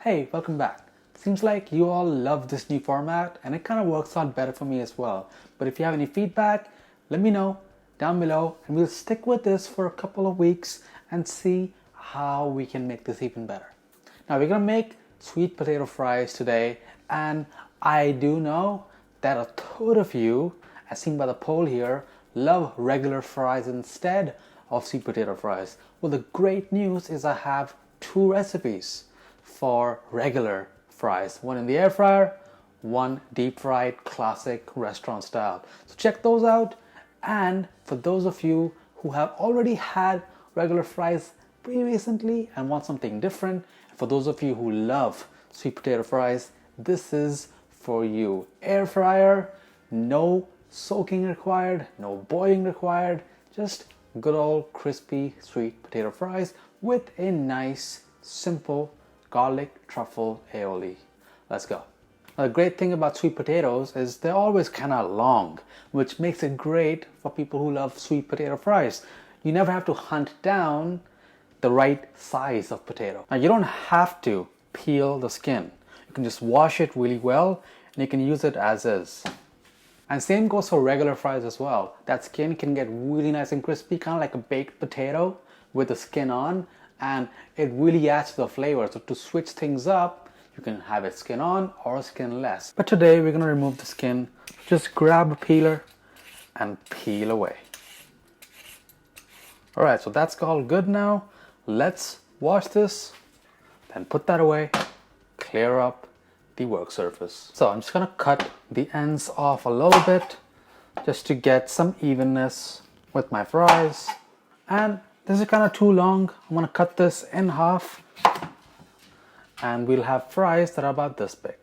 Hey, welcome back. Seems like you all love this new format and it kind of works out better for me as well. But if you have any feedback, let me know down below and we'll stick with this for a couple of weeks and see how we can make this even better. Now we're gonna make sweet potato fries today, and I do know that a third of you, as seen by the poll here, love regular fries instead of sweet potato fries. Well, the great news is I have two recipes for regular fries. One in the air fryer, one deep fried classic restaurant style. So check those out. And for those of you who have already had regular fries pretty recently and want something different, for those of you who love sweet potato fries, this is for you. Air fryer, no soaking required, no boiling required, just good old crispy sweet potato fries with a nice simple garlic truffle aioli. Let's go. Now, the great thing about sweet potatoes is they're always kind of long, which makes it great for people who love sweet potato fries. You never have to hunt down the right size of potato. Now, you don't have to peel the skin. You can just wash it really well and you can use it as is. And same goes for regular fries as well. That skin can get really nice and crispy, kind of like a baked potato with the skin on, and it really adds to the flavor. So to switch things up, you can have it skin on or skinless. But today we're gonna remove the skin. Just grab a peeler and peel away. All right, so that's all good now. Let's wash this, then put that away, clear up the work surface. So I'm just gonna cut the ends off a little bit just to get some evenness with my fries. And this is kind of too long. I'm gonna cut this in half and we'll have fries that are about this big.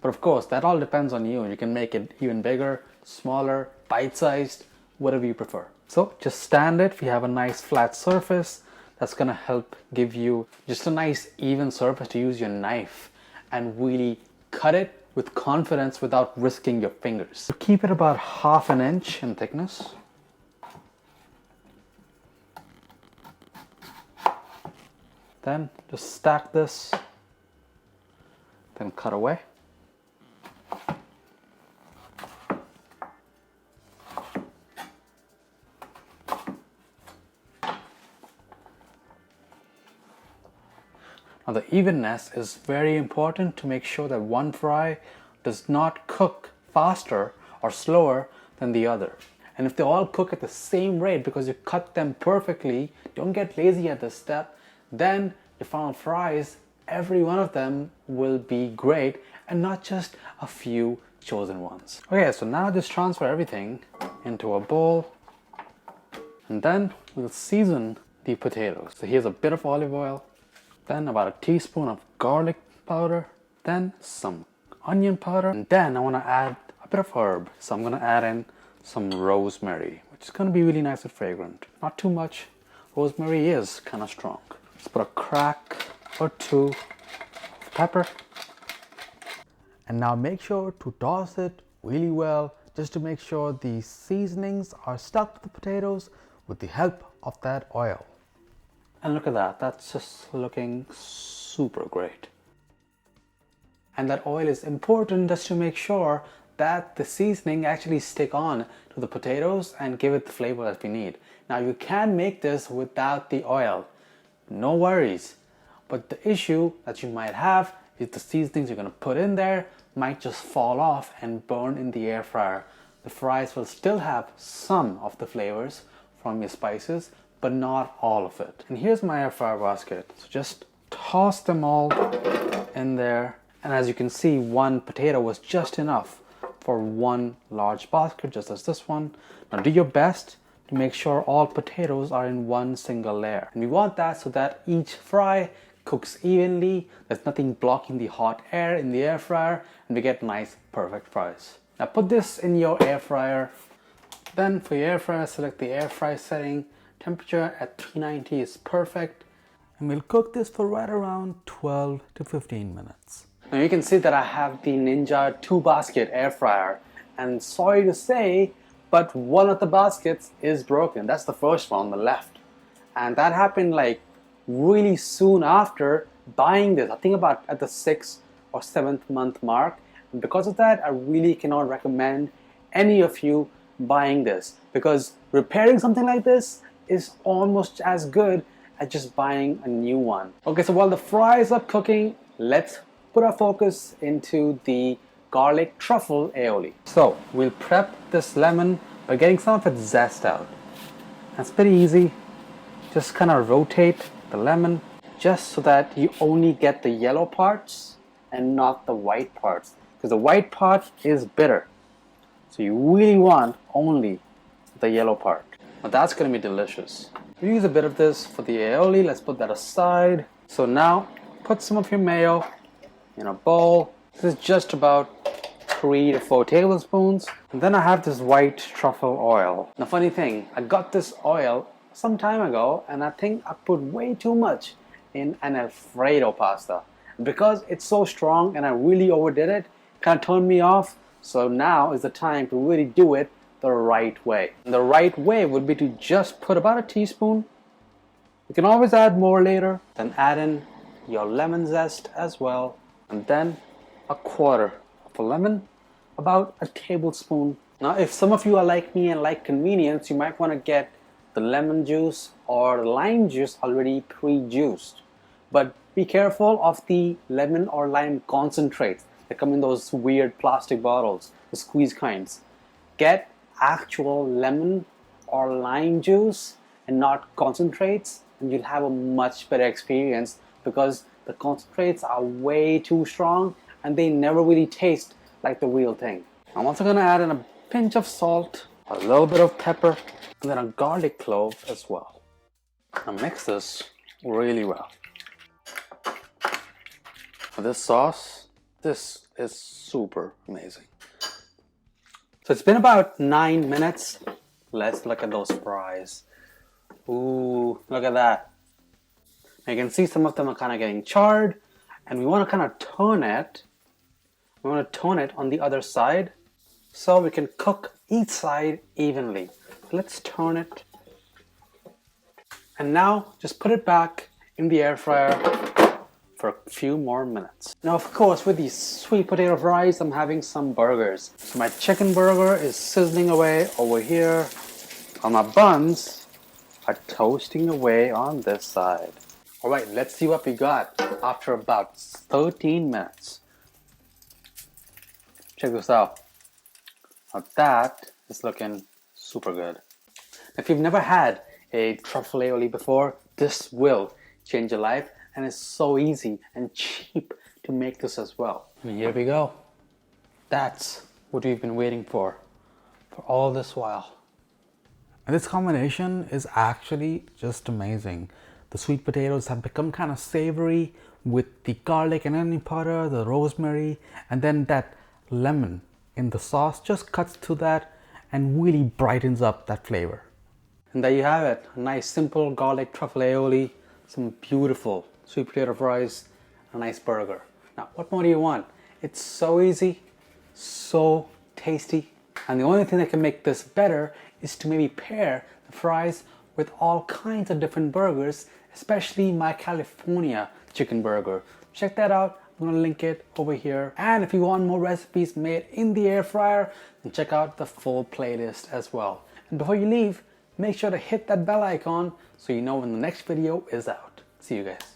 But of course, that all depends on you. You can make it even bigger, smaller, bite-sized, whatever you prefer. So just stand it. If you have a nice flat surface, that's gonna help give you just a nice even surface to use your knife and really cut it with confidence without risking your fingers. So keep it about 1/2 inch in thickness. Then just stack this, then cut away. Now the evenness is very important to make sure that one fry does not cook faster or slower than the other. And if they all cook at the same rate because you cut them perfectly, don't get lazy at this step, then your final fries, every one of them will be great and not just a few chosen ones. Okay, so now just transfer everything into a bowl and then we'll season the potatoes. So here's a bit of olive oil, then about a teaspoon of garlic powder, then some onion powder, and then I want to add a bit of herb. So I'm going to add in some rosemary, which is going to be really nice and fragrant. Not too much. Rosemary is kind of strong. Let's put a crack or two of pepper. And now make sure to toss it really well just to make sure the seasonings are stuck to the potatoes with the help of that oil. And look at that, that's just looking super great. And that oil is important just to make sure that the seasoning actually stick on to the potatoes and give it the flavor that we need. Now you can make this without the oil, no worries. But the issue that you might have is the seasonings you're gonna put in there might just fall off and burn in the air fryer. The fries will still have some of the flavors from your spices, but not all of it. And here's my air fryer basket. So just toss them all in there. And as you can see, one potato was just enough for one large basket, just as this one. Now do your best to make sure all potatoes are in one single layer. And we want that so that each fry cooks evenly. There's nothing blocking the hot air in the air fryer, and we get nice, perfect fries. Now put this in your air fryer. Then for your air fryer, select the air fry setting. Temperature at 390 is perfect, and we'll cook this for right around 12 to 15 minutes. Now you can see that I have the Ninja 2 basket air fryer, and sorry to say, but one of the baskets is broken. That's the first one on the left, and that happened like really soon after buying this, I think about at the 6th or 7th month mark. And because of that, I really cannot recommend any of you buying this, because repairing something like this is almost as good as just buying a new one. Okay, so while the fries are cooking, let's put our focus into the garlic truffle aioli. So we'll prep this lemon by getting some of its zest out. That's pretty easy. Just kind of rotate the lemon just so that you only get the yellow parts and not the white parts, because the white part is bitter. So you really want only the yellow part. Now that's going to be delicious. We use a bit of this for the aioli. Let's put that aside. So now put some of your mayo in a bowl. This is just about 3 to 4 tablespoons. And then I have this white truffle oil. Now funny thing, I got this oil some time ago and I think I put way too much in an Alfredo pasta. Because it's so strong and I really overdid it, kind of turned me off. So now is the time to really do it the right way. And the right way would be to just put about a teaspoon. You can always add more later. Then add in your lemon zest as well. And then a quarter of a lemon, about a tablespoon. Now if some of you are like me and like convenience, you might want to get the lemon juice or lime juice already pre-juiced. But be careful of the lemon or lime concentrates that come in those weird plastic bottles, the squeeze kinds. Get actual lemon or lime juice and not concentrates, and you'll have a much better experience, because the concentrates are way too strong and they never really taste like the real thing. I'm also going to add in a pinch of salt, a little bit of pepper, and then a garlic clove as well. Now mix this really well. For this sauce, this is super amazing. So it's been about 9 minutes. Let's look at those fries. Ooh, look at that. You can see some of them are kind of getting charred, and we want to kind of turn it. We want to turn it on the other side so we can cook each side evenly. Let's turn it. And now just put it back in the air fryer for a few more minutes. Now of course, with these sweet potato fries, I'm having some burgers. So my chicken burger is sizzling away over here, while my buns are toasting away on this side. Alright, let's see what we got after about 13 minutes. Check this out. Now that is looking super good. If you've never had a truffle aioli before, this will change your life, and it's so easy and cheap to make this as well. And here we go. That's what we've been waiting for all this while. And this combination is actually just amazing. The sweet potatoes have become kind of savory with the garlic and onion powder, the rosemary, and then that lemon in the sauce just cuts to that and really brightens up that flavor. And there you have it, a nice simple garlic truffle aioli, some beautiful sweet potato fries, a nice burger. Now what more do you want? It's so easy, so tasty, and the only thing that can make this better is to maybe pair the fries with all kinds of different burgers, especially my California chicken burger. Check that out. I'm gonna link it over here. And if you want more recipes made in the air fryer, then check out the full playlist as well. And before you leave, make sure to hit that bell icon so you know when the next video is out. See you guys.